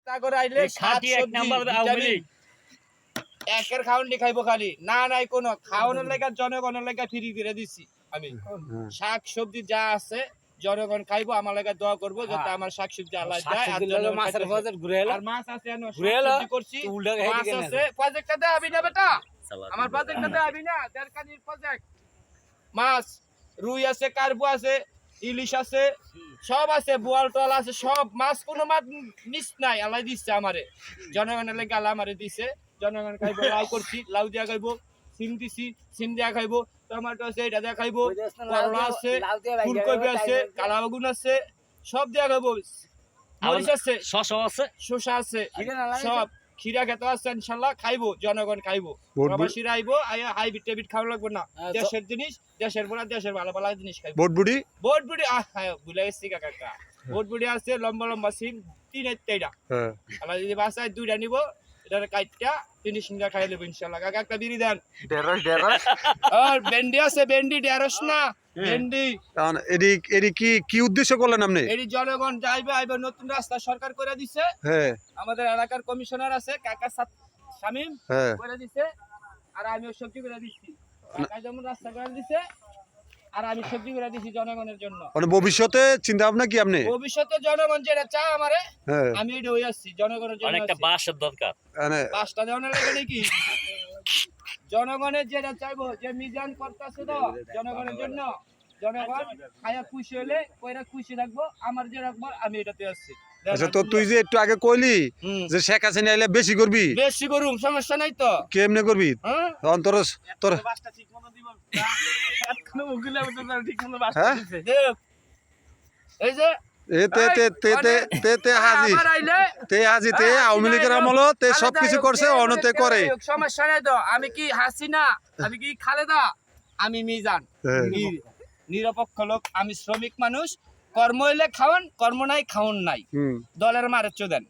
তা করে আইলে একের খাওয়ান খাইবো খালি না নাই কোনো খাওয়ানোর লেগে জনগণের লেগে ফ্রি করে দিছি আমি শাক সবজি যা আছে জনগণ খাইবো আমার লেগে দোয়া করবো যাতে আমার শাক সবজি আল্লাহ দেয় আর মাছ আছে করছি মাছ আছে প্রজেক্টটা দে আবি না বেটা আমার প্রজেক্টটা দে আবি না দেড়কানির প্রজেক্ট মাছ রুই আছে কার্পু আছে ইলিশ আছে সব আছে বোয়াল টোয়াল আছে সব মাছ কোনো মাছ মিস নাই আল্লাহ দিচ্ছে আমারে জনগণের লেগে আল্লাহ আমারে দিছে জনগণ খাইবো লাউ করছি লাউ দিয়া খাইবো সিম দিছি সিম দিয়া খাইবো টমেটো আছে এটা দিয়া খাইবো করলা আছে ফুলকপি আছে কালা বেগুন আছে সব দিয়া খাইবো মরিচ আছে শসা আছে সব খিরা খেতে আছে ইনশাআল্লাহ খাইবো জনগণ খাইবো প্রবাসীরা আইবো আয়া হাই বিট খাওয়া লাগবে না দেশের জিনিস দেশের বড় দেশের ভালো ভালো জিনিস খাইবো বোটবুড়ি ভুলে গেছি কাকা বোটবুড়ি আছে লম্বা লম্বা সিম 3-4টা হ্যাঁ আল্লাহ যদি বাসায় 2টা নিব এটার কাইটটা ফিনিশিং দা খাই লব ইনশাআল্লাহ কাকা একটা বিড়ি দেন ঢেঁড়স আর ভেন্ডি আছে ভেন্ডি ঢেঁড়স না ভেন্ডি এডি কি উদ্দেশ্য করলেন আপনি এডি জনগণ যাইবে আইবে নতুন রাস্তা সরকার করে দিছে হ্যাঁ আমাদের এলাকার কমিশনার আছে কাকা শামিম করে দিছে আর আমি সবজি করে দিচ্ছি কাকা যেমন রাস্তা করে দিছে আর আমি সবজি করে দিছি জনগণের জন্য মানে ভবিষ্যতে চিন্তা ভাবনা কি আপনি ভবিষ্যতে জনগণ যেটা চায় আমারে আমি এটা হই আসছি জনগণের জন্য অনেকটা বাসের দরকার মানে বাসটা দেওয়ার লাগে নাকি জনগণের যেটা চাইবো যে মিজান করতেছে তো জনগণের জন্য জনগণ খায়া খুশি হলে কইরা খুশি রাখবো আমার যে রাখবো আমি এটাতে আসছি আচ্ছা তো তুই যে একটু আগে কইলি যে শেখ হাসিনা আইলে বেশি করবি বেশি করুম সমস্যা নাই তো কেমনে করবি তোর বাসটা ঠিক মতো দিব কোনো মুগিলা মতো ঠিক মতো বাসটা দিছে এই যে আওয়ামী লীগের আমল তে সবকিছু করছে অনতে করে সমস্যা নাই তো আমি কি হাসিনা আমি কি খালেদা আমি মিজান নিরপেক্ষ লোক আমি শ্রমিক মানুষ কর্ম হইলে খাওয়ান কর্ম নাই খাওন নাই দলের মারে চোদেন